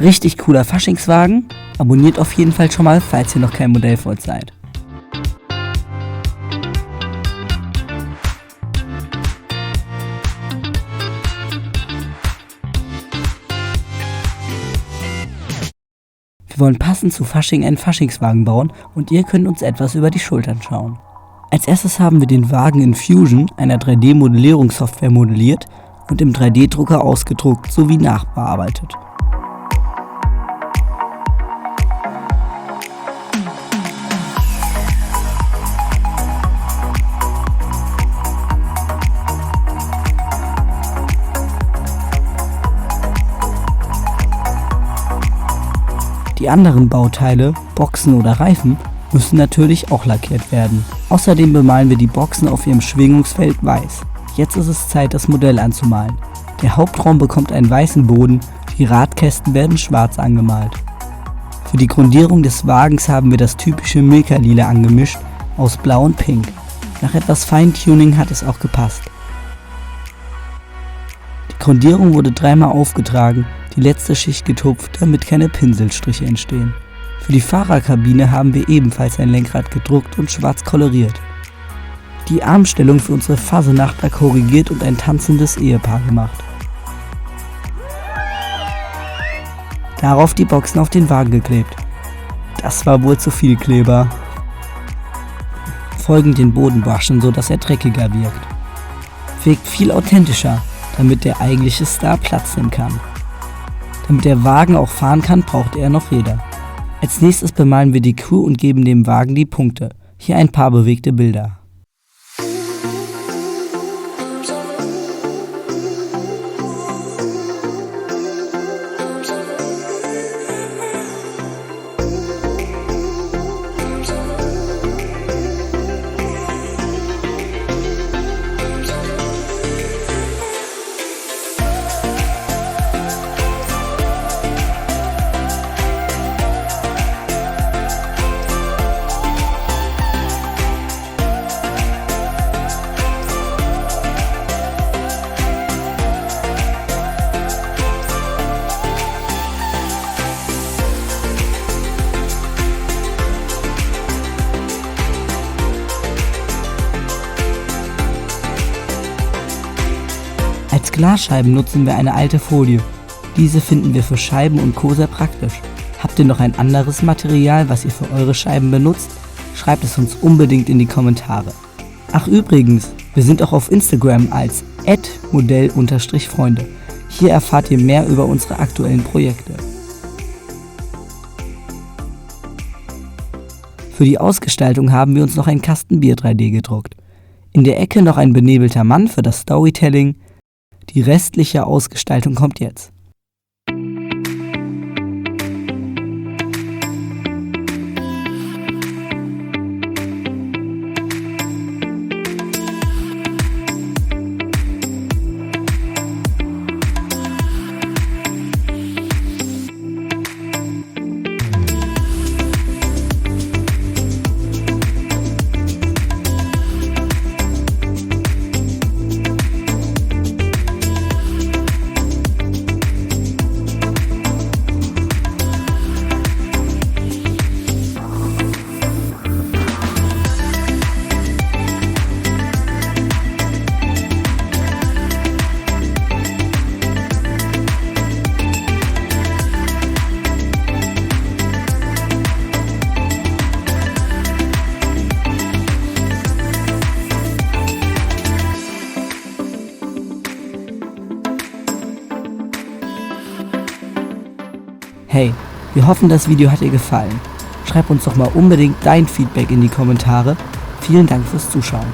Richtig cooler Faschingswagen. Abonniert auf jeden Fall schon mal, falls ihr noch kein Modellfreund seid. Wir wollen passend zu Fasching einen Faschingswagen bauen und ihr könnt uns etwas über die Schultern schauen. Als erstes haben wir den Wagen in Fusion, einer 3D-Modellierungssoftware, modelliert und im 3D-Drucker ausgedruckt sowie nachbearbeitet. Die anderen Bauteile, Boxen oder Reifen, müssen natürlich auch lackiert werden. Außerdem bemalen wir die Boxen auf ihrem Schwingungsfeld weiß. Jetzt ist es Zeit, das Modell anzumalen. Der Hauptraum bekommt einen weißen Boden, die Radkästen werden schwarz angemalt. Für die Grundierung des Wagens haben wir das typische Milka-Lila angemischt aus Blau und Pink. Nach etwas Feintuning hat es auch gepasst. Die Grundierung wurde dreimal aufgetragen, die letzte Schicht getupft, damit keine Pinselstriche entstehen. Für die Fahrerkabine haben wir ebenfalls ein Lenkrad gedruckt und schwarz koloriert. Die Armstellung für unsere Fasenacht war korrigiert und ein tanzendes Ehepaar gemacht. Darauf die Boxen auf den Wagen geklebt. Das war wohl zu viel Kleber. Folgend den Boden waschen, sodass er dreckiger wirkt. Wirkt viel authentischer, damit der eigentliche Star Platz nehmen kann. Damit der Wagen auch fahren kann, braucht er noch Räder. Als nächstes bemalen wir die Crew und geben dem Wagen die Punkte. Hier ein paar bewegte Bilder. Als Glasscheiben nutzen wir eine alte Folie. Diese finden wir für Scheiben und Co. sehr praktisch. Habt ihr noch ein anderes Material, was ihr für eure Scheiben benutzt? Schreibt es uns unbedingt in die Kommentare. Ach übrigens, wir sind auch auf Instagram als @modell_freunde. Hier erfahrt ihr mehr über unsere aktuellen Projekte. Für die Ausgestaltung haben wir uns noch einen Kasten Bier 3D gedruckt. In der Ecke noch ein benebelter Mann für das Storytelling. Die restliche Ausgestaltung kommt jetzt. Hey, wir hoffen, das Video hat dir gefallen. Schreib uns doch mal unbedingt dein Feedback in die Kommentare. Vielen Dank fürs Zuschauen.